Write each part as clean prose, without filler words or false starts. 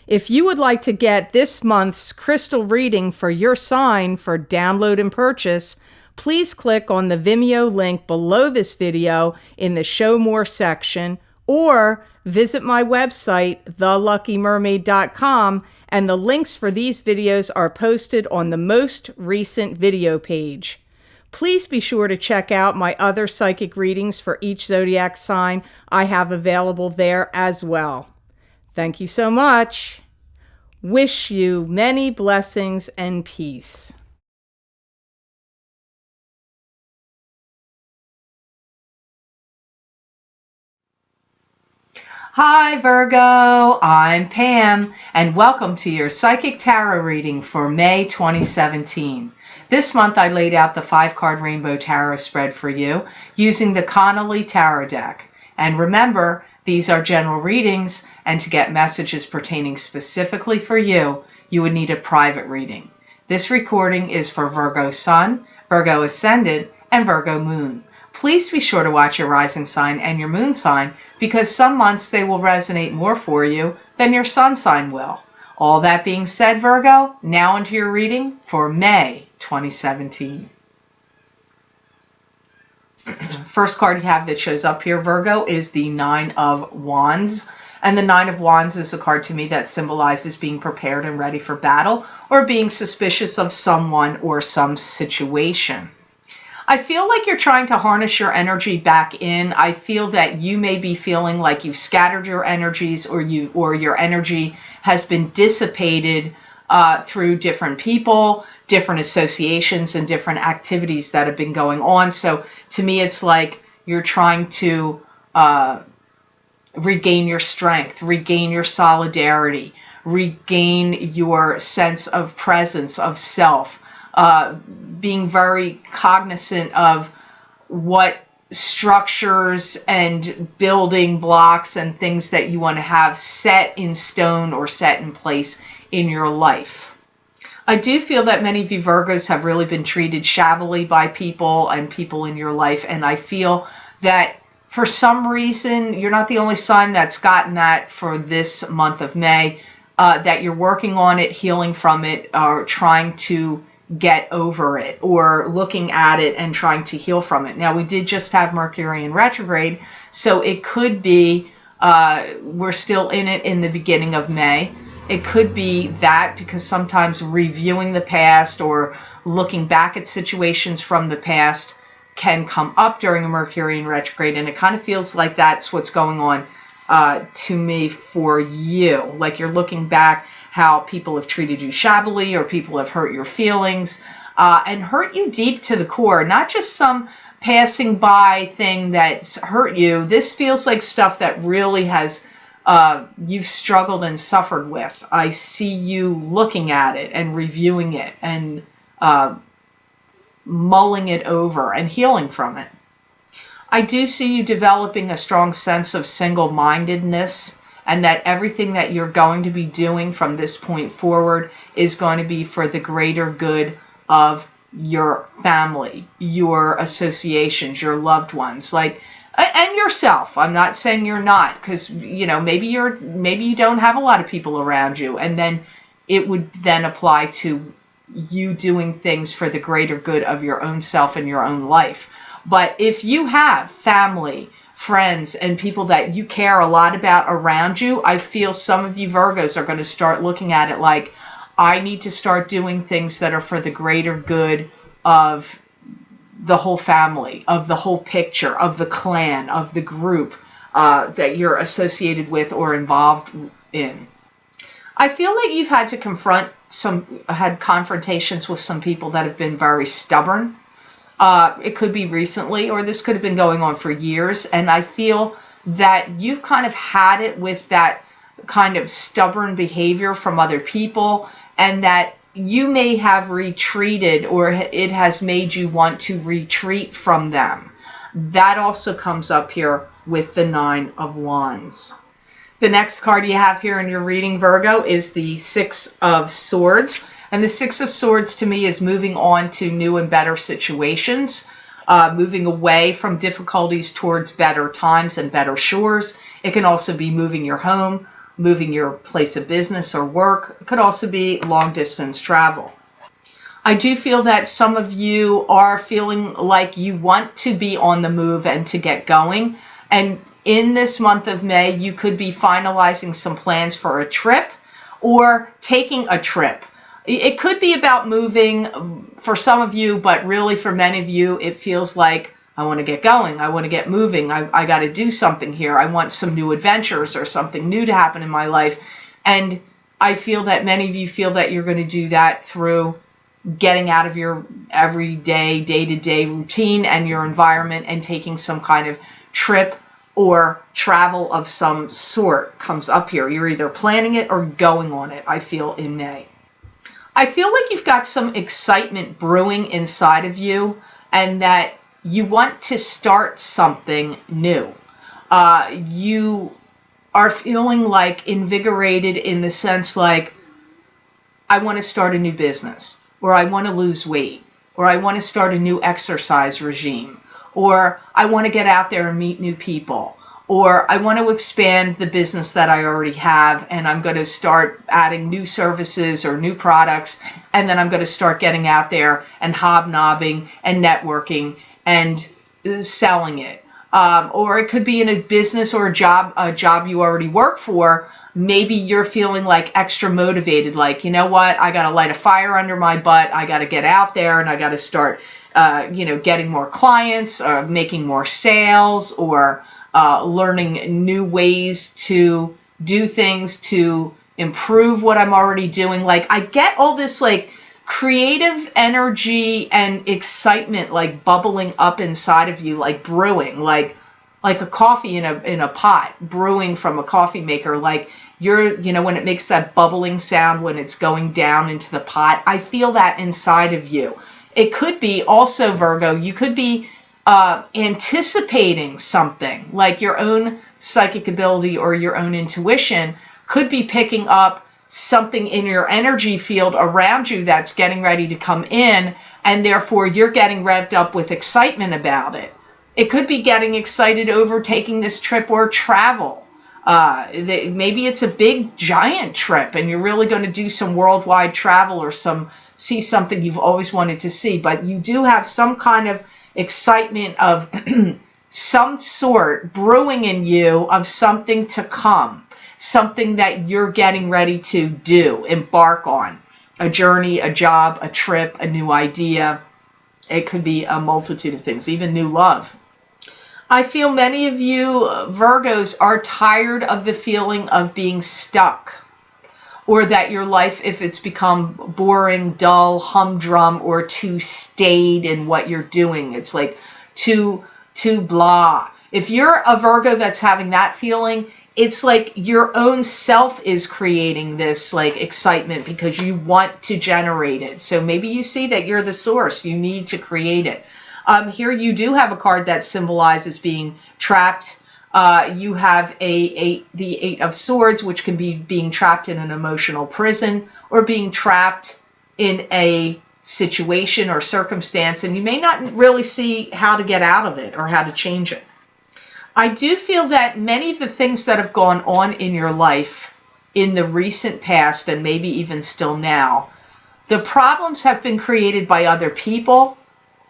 If you would like to get this month's crystal reading for your sign for download and purchase, please click on the Vimeo link below this video in the Show More section, or visit my website, theluckymermaid.com, and the links for these videos are posted on the most recent video page. Please be sure to check out my other psychic readings for each zodiac sign I have available there as well. Thank you so much. Wish you many blessings and peace. Hi Virgo, I'm Pam, and welcome to your Psychic Tarot reading for May 2017. This month I laid out the 5-card Rainbow Tarot spread for you using the Connolly Tarot deck. And remember, these are general readings, and to get messages pertaining specifically for you, you would need a private reading. This recording is for Virgo Sun, Virgo Ascendant, and Virgo Moon. Please be sure to watch your rising sign and your moon sign, because some months they will resonate more for you than your sun sign will. All that being said, Virgo, now into your reading for May 2017. First card you have that shows up here, Virgo, is the 9 of Wands. And the 9 of Wands is a card to me that symbolizes being prepared and ready for battle, or being suspicious of someone or some situation. I feel like you're trying to harness your energy back in. I feel that you may be feeling like you've scattered your energies, or your energy has been dissipated through different people, different associations, and different activities that have been going on. So to me, it's like you're trying to regain your strength, regain your solidarity, regain your sense of presence, of self, being very cognizant of what structures and building blocks and things that you want to have set in stone or set in place in your life. I do feel that many of you Virgos have really been treated shabbily by people and people in your life, and I feel that for some reason, you're not the only sign that's gotten that for this month of May, that you're working on it, healing from it, or trying to get over it, or looking at it and trying to heal from it. Now, we did just have Mercury in retrograde, so it could be we're still in it in the beginning of May. It could be that, because sometimes reviewing the past or looking back at situations from the past can come up during a Mercury in retrograde, and it kind of feels like that's what's going on to me for you. Like you're looking back how people have treated you shabbily, or people have hurt your feelings and hurt you deep to the core, not just some passing by thing that's hurt you. This feels like stuff that really has you've struggled and suffered with. I see you looking at it and reviewing it and mulling it over and healing from it. I do see you developing a strong sense of single-mindedness, and that everything that you're going to be doing from this point forward is going to be for the greater good of your family, your associations, your loved ones, and yourself. I'm not saying you're not, because maybe you don't have a lot of people around you, and then it would then apply to you doing things for the greater good of your own self and your own life. But if you have family, friends, and people that you care a lot about around you, I feel some of you Virgos are going to start looking at it like, I need to start doing things that are for the greater good of the whole family, of the whole picture, of the clan, of the group that you're associated with or involved in. I feel like you've had to had confrontations with some people that have been very stubborn. It could be recently, or this could have been going on for years. And I feel that you've kind of had it with that kind of stubborn behavior from other people, and that you may have retreated, or it has made you want to retreat from them. That also comes up here with the 9 of Wands. The next card you have here in your reading, Virgo, is the 6 of Swords. And the 6 of Swords to me is moving on to new and better situations, moving away from difficulties towards better times and better shores. It can also be moving your home, moving your place of business or work. It could also be long distance travel. I do feel that some of you are feeling like you want to be on the move and to get going. And in this month of May, you could be finalizing some plans for a trip or taking a trip. It could be about moving for some of you, but really for many of you, it feels like I want to get going. I want to get moving. I got to do something here. I want some new adventures or something new to happen in my life. And I feel that many of you feel that you're going to do that through getting out of your everyday, day-to-day routine and your environment and taking some kind of trip or travel of some sort comes up here. You're either planning it or going on it, I feel, in May. I feel like you've got some excitement brewing inside of you and that you want to start something new. You are feeling like invigorated in the sense like, I want to start a new business, or I want to lose weight, or I want to start a new exercise regime, or I want to get out there and meet new people, or I want to expand the business that I already have and I'm going to start adding new services or new products, and then I'm going to start getting out there and hobnobbing and networking and selling it. Or it could be in a business or a job you already work for. Maybe you're feeling like extra motivated, like, you know what, I got to light a fire under my butt. I got to get out there and I got to start, getting more clients, making more sales, or learning new ways to do things to improve what I'm already doing. Like, I get all this like creative energy and excitement like bubbling up inside of you, like brewing, like a coffee in a pot, brewing from a coffee maker. Like when it makes that bubbling sound when it's going down into the pot, I feel that inside of you. It could be also, Virgo, you could be anticipating something, like your own psychic ability or your own intuition could be picking up something in your energy field around you that's getting ready to come in, and therefore you're getting revved up with excitement about it. It could be getting excited over taking this trip or travel. Maybe it's a big giant trip and you're really going to do some worldwide travel or see something you've always wanted to see, but you do have some kind of excitement of some sort brewing in you of something to come, something that you're getting ready to do, embark on, a journey, a job, a trip, a new idea. It could be a multitude of things, even new love. I feel many of you Virgos are tired of the feeling of being stuck, or that your life, if it's become boring, dull, humdrum, or too staid in what you're doing, it's like too blah. If you're a Virgo that's having that feeling, it's like your own self is creating this like excitement because you want to generate it. So maybe you see that you're the source. You need to create it. Here you do have a card that symbolizes being trapped. You have the Eight of Swords, which can be being trapped in an emotional prison or being trapped in a situation or circumstance, and you may not really see how to get out of it or how to change it. I do feel that many of the things that have gone on in your life in the recent past, and maybe even still now, the problems have been created by other people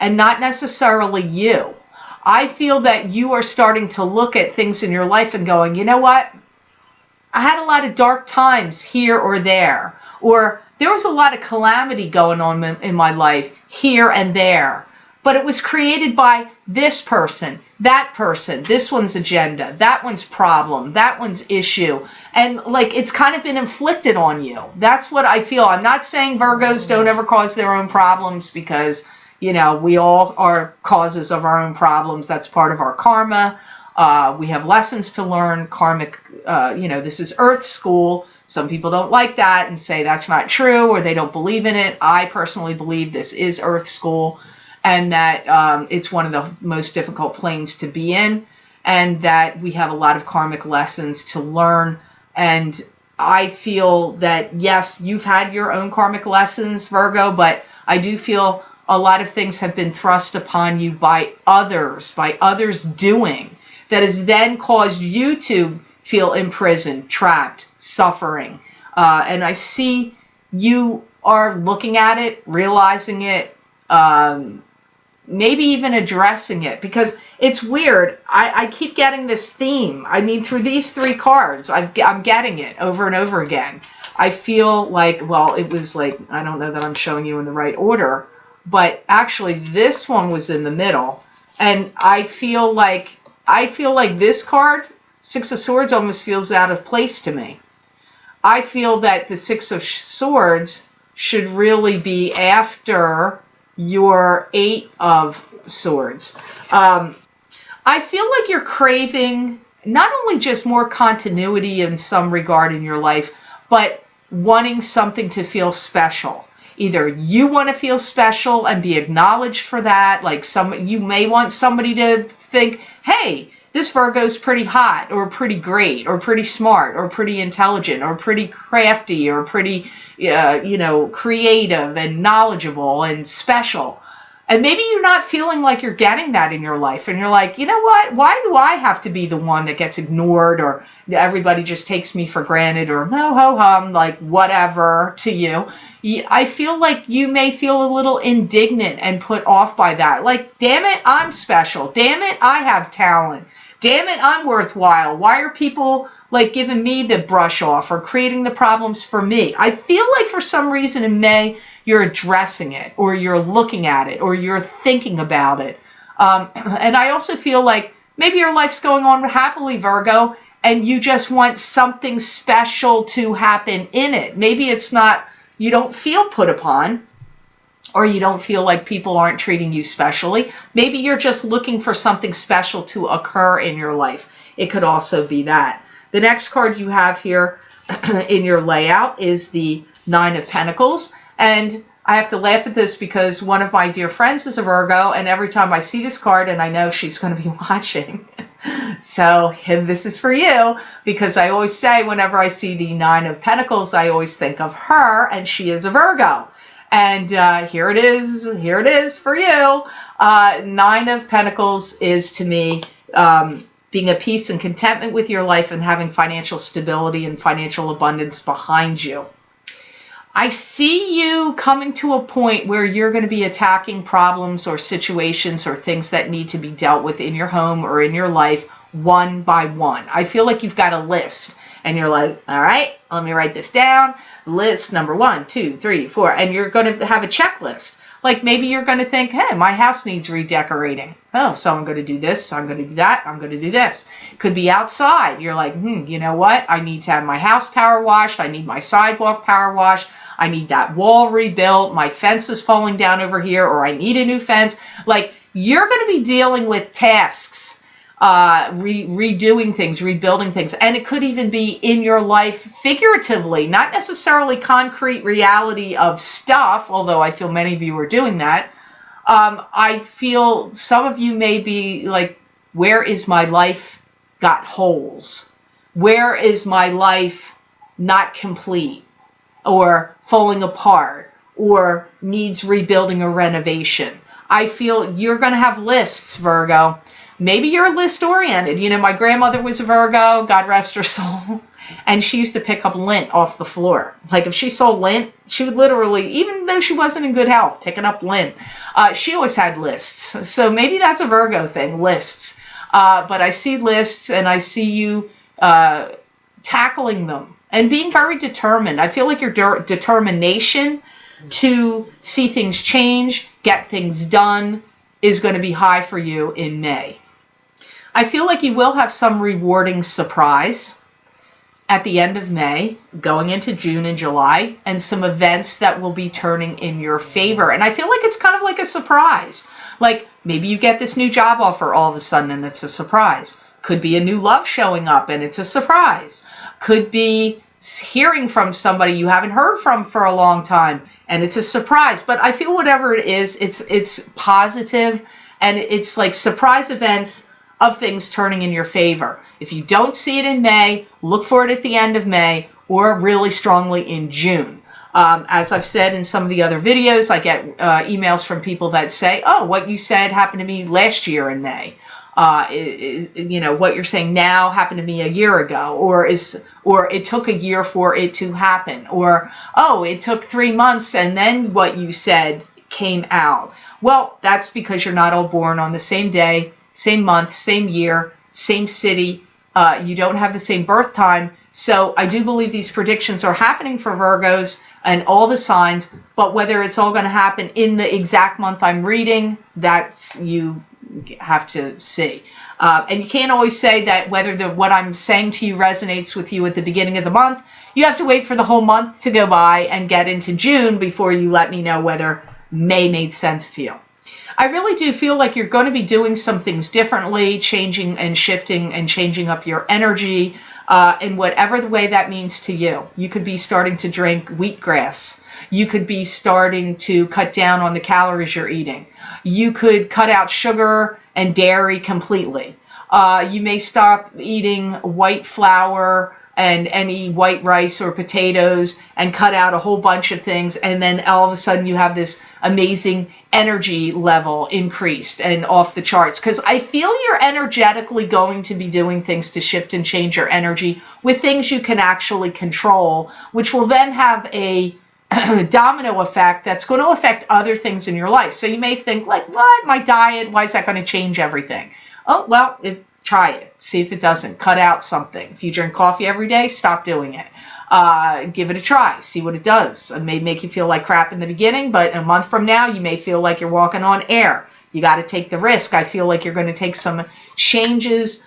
and not necessarily you. I feel that you are starting to look at things in your life and going, you know what? I had a lot of dark times here or there, or there was a lot of calamity going on in my life here and there, but it was created by this person, this one's agenda, that one's problem, that one's issue, and like it's kind of been inflicted on you. That's what I feel. I'm not saying Virgos don't ever cause their own problems, because we all are causes of our own problems. That's part of our karma. We have lessons to learn, karmic, this is Earth school. Some people don't like that and say that's not true, or they don't believe in it. I personally believe this is Earth school, and that it's one of the most difficult planes to be in, and that we have a lot of karmic lessons to learn. And I feel that, yes, you've had your own karmic lessons, Virgo, but I do feel a lot of things have been thrust upon you by others doing, that has then caused you to feel imprisoned, trapped, suffering. And I see you are looking at it, realizing it, maybe even addressing it, because it's weird. I keep getting this theme. I mean, through these 3 cards, I'm getting it over and over again. I feel like, well, it was like, I don't know that I'm showing you in the right order, but actually this one was in the middle. And I feel like this card, 6 of Swords, almost feels out of place to me. I feel that the 6 of Swords should really be after your 8 of Swords. I feel like you're craving not only just more continuity in some regard in your life, but wanting something to feel special. Either you want to feel special and be acknowledged for that, like you may want somebody to think, hey, this Virgo's pretty hot, or pretty great, or pretty smart, or pretty intelligent, or pretty crafty, or pretty, creative and knowledgeable and special. And maybe you're not feeling like you're getting that in your life. And you're like, you know what? Why do I have to be the one that gets ignored, or everybody just takes me for granted, or no ho hum, like whatever to you? I feel like you may feel a little indignant and put off by that. Like, damn it, I'm special. Damn it, I have talent. Damn it, I'm worthwhile. Why are people like giving me the brush off or creating the problems for me? I feel like for some reason in May, you're addressing it, or you're looking at it, or you're thinking about it. And I also feel like maybe your life's going on happily, Virgo, and you just want something special to happen in it. Maybe it's not, you don't feel put upon, or you don't feel like people aren't treating you specially. Maybe you're just looking for something special to occur in your life. It could also be that. The next card you have here in your layout is the 9 of Pentacles. And I have to laugh at this because one of my dear friends is a Virgo, and every time I see this card, and I know she's going to be watching, so this is for you, because I always say whenever I see the 9 of Pentacles, I always think of her, and she is a Virgo. And here it is for you. 9 of Pentacles is, to me, being at peace and contentment with your life and having financial stability and financial abundance behind you. I see you coming to a point where you're going to be attacking problems or situations or things that need to be dealt with in your home or in your life one by one. I feel like you've got a list, and you're like, all right, let me write this down. List number 1, 2, 3, 4, and you're going to have a checklist. Like maybe you're going to think, hey, my house needs redecorating. Oh, so I'm going to do this, I'm going to do that, I'm going to do this. Could be outside. You're like, you know what? I need to have my house power washed. I need my sidewalk power washed. I need that wall rebuilt. My fence is falling down over here, or I need a new fence. Like, you're going to be dealing with tasks, redoing things, rebuilding things. And it could even be in your life figuratively, not necessarily concrete reality of stuff, although I feel many of you are doing that. I feel some of you may be like, where is my life got holes? Where is my life not complete, or falling apart, or needs rebuilding or renovation? I feel you're going to have lists, Virgo. Maybe you're list oriented. You know, my grandmother was a Virgo, God rest her soul, and she used to pick up lint off the floor. Like if she saw lint, she would literally, even though she wasn't in good health, picking up lint. She always had lists. So maybe that's a Virgo thing, lists. But I see lists, and I see you tackling them and being very determined. I feel like your determination to see things change, get things done, is going to be high for you in May. I feel like you will have some rewarding surprise at the end of May, going into June and July, and some events that will be turning in your favor. And I feel like it's kind of like a surprise. Like maybe you get this new job offer all of a sudden and it's a surprise. Could be a new love showing up and it's a surprise. Could be hearing from somebody you haven't heard from for a long time and it's a surprise. But I feel whatever it is, it's positive, and it's like surprise events of things turning in your favor. If you don't see it in May, look for it at the end of May, or really strongly in June. As I've said in some of the other videos, I get emails from people that say, oh, what you said happened to me last year in May. What you're saying now happened to me a year ago, or it took a year for it to happen, or, oh, it took 3 months and then what you said came out. Well, that's because you're not all born on the same day, same month, same year, same city. You don't have the same birth time. So I do believe these predictions are happening for Virgos and all the signs, but whether it's all going to happen in the exact month I'm reading, that's you have to see. And you can't always say that whether what I'm saying to you resonates with you at the beginning of the month. You have to wait for the whole month to go by and get into June before you let me know whether May made sense to you. I really do feel like you're going to be doing some things differently, changing and shifting and changing up your energy in whatever the way that means to you. You could be starting to drink wheatgrass. You could be starting to cut down on the calories you're eating. You could cut out sugar and dairy completely. You may stop eating white flour and any white rice or potatoes and cut out a whole bunch of things, and then all of a sudden you have this amazing energy level increased and off the charts. Because I feel you're energetically going to be doing things to shift and change your energy with things you can actually control, which will then have a domino effect that's going to affect other things in your life. So you may think, like, what? My diet, why is that going to change everything? Oh, well, try it. See if it doesn't. Cut out something. If you drink coffee every day, stop doing it. Give it a try. See what it does. It may make you feel like crap in the beginning, but a month from now, you may feel like you're walking on air. You got to take the risk. I feel like you're going to take some changes,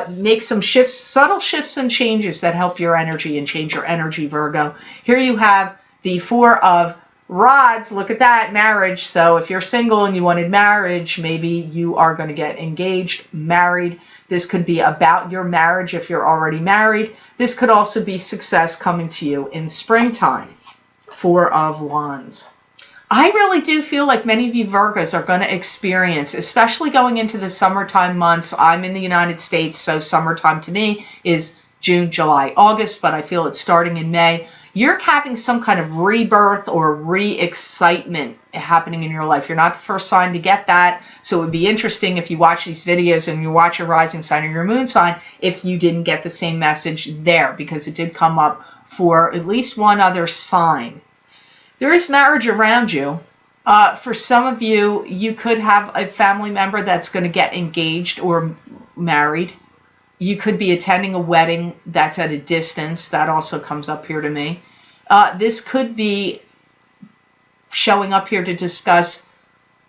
make some shifts, subtle shifts and changes that help your energy and change your energy, Virgo. Here you have the Four of Rods. Look at that, marriage. So if you're single and you wanted marriage, maybe you are going to get engaged, married. This could be about your marriage if you're already married. This could also be success coming to you in springtime. Four of Wands. I really do feel like many of you Virgos are going to experience, especially going into the summertime months. I'm in the United States, so summertime to me is June, July, August, but I feel it's starting in May. You're having some kind of rebirth or re-excitement happening in your life. You're not the first sign to get that, so it would be interesting if you watch these videos and you watch your rising sign or your moon sign if you didn't get the same message there, because it did come up for at least one other sign. There is marriage around you. For some of you, you could have a family member that's going to get engaged or married. You could be attending a wedding that's at a distance. That also comes up here to me. This could be showing up here to discuss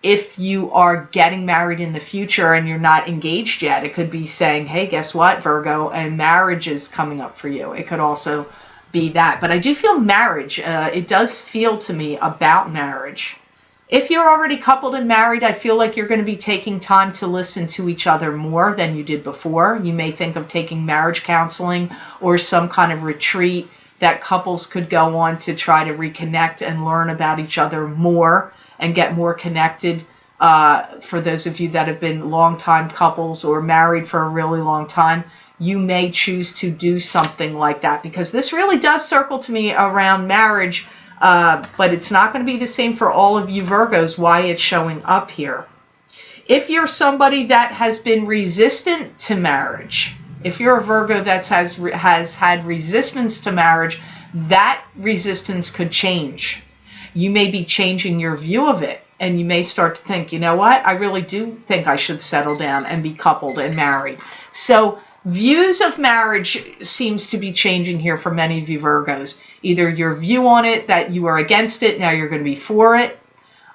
if you are getting married in the future and you're not engaged yet. It could be saying, hey, guess what, Virgo, and marriage is coming up for you. It could also be that. But I do feel marriage. It does feel to me about marriage. If you're already coupled and married, I feel like you're going to be taking time to listen to each other more than you did before. You may think of taking marriage counseling or some kind of retreat that couples could go on to try to reconnect and learn about each other more and get more connected. For those of you that have been longtime couples or married for a really long time, you may choose to do something like that, because this really does circle to me around marriage. But it's not going to be the same for all of you Virgos, why it's showing up here. If you're somebody that has been resistant to marriage, if you're a Virgo that has had resistance to marriage, that resistance could change. You may be changing your view of it, and you may start to think, you know what, I really do think I should settle down and be coupled and married. So views of marriage seems to be changing here for many of you Virgos. Either your view on it, that you are against it, now you're going to be for it,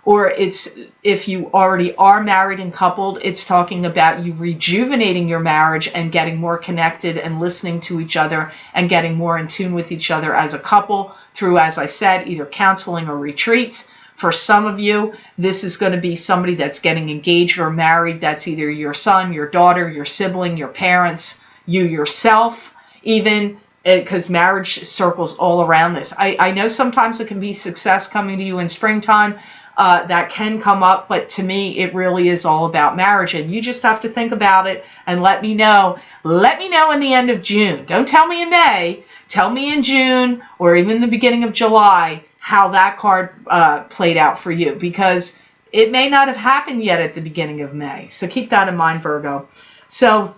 or it's, if you already are married and coupled, it's talking about you rejuvenating your marriage and getting more connected and listening to each other and getting more in tune with each other as a couple through, as I said, either counseling or retreats. For some of you, this is going to be somebody that's getting engaged or married. That's either your son, your daughter, your sibling, your parents, you yourself, even, because marriage circles all around this. I know sometimes it can be success coming to you in springtime. That can come up, but to me, it really is all about marriage. And you just have to think about it and let me know. Let me know in the end of June. Don't tell me in May. Tell me in June or even the beginning of July how that card played out for you, because it may not have happened yet at the beginning of May. So keep that in mind, Virgo. So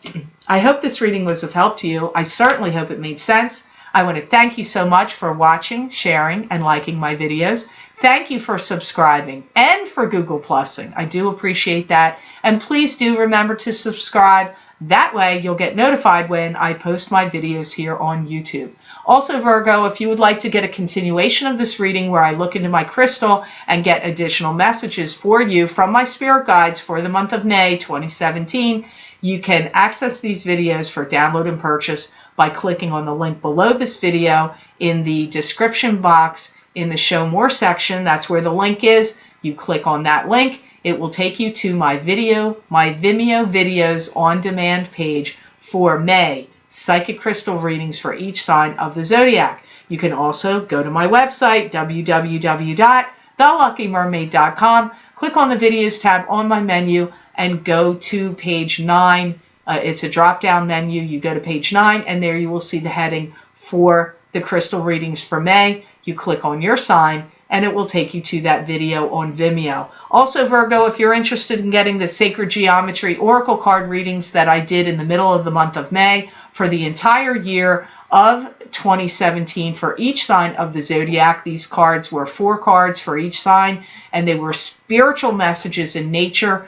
I hope this reading was of help to you. I certainly hope it made sense. I want to thank you so much for watching, sharing, and liking my videos. Thank you for subscribing and for Google Plusing. I do appreciate that. And please do remember to subscribe. That way you'll get notified when I post my videos here on YouTube. Also, Virgo, if you would like to get a continuation of this reading where I look into my crystal and get additional messages for you from my spirit guides for the month of May 2017, you can access these videos for download and purchase by clicking on the link below this video in the description box in the Show More section. That's where the link is. You click on that link. It will take you to my Vimeo videos on demand page for May psychic crystal readings for each sign of the zodiac. You can also go to my website, www.thelluckymermaid.com, click on the videos tab on my menu, and go to page 9. It's a drop-down menu. You go to page 9, and there you will see the heading for the crystal readings for May. You click on your sign, and it will take you to that video on Vimeo. Also, Virgo, if you're interested in getting the Sacred Geometry Oracle card readings that I did in the middle of the month of May for the entire year of 2017 for each sign of the zodiac, these cards were 4 cards for each sign, and they were spiritual messages in nature,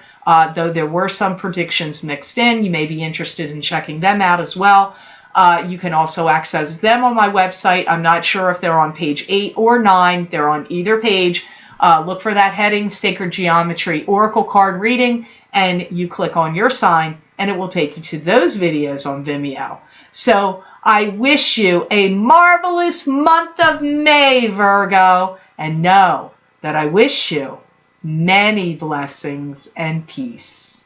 though there were some predictions mixed in. You may be interested in checking them out as well. You can also access them on my website. I'm not sure if they're on page 8 or 9. They're on either page. Look for that heading, Sacred Geometry Oracle Card Reading, and you click on your sign, and it will take you to those videos on Vimeo. So I wish you a marvelous month of May, Virgo, and know that I wish you many blessings and peace.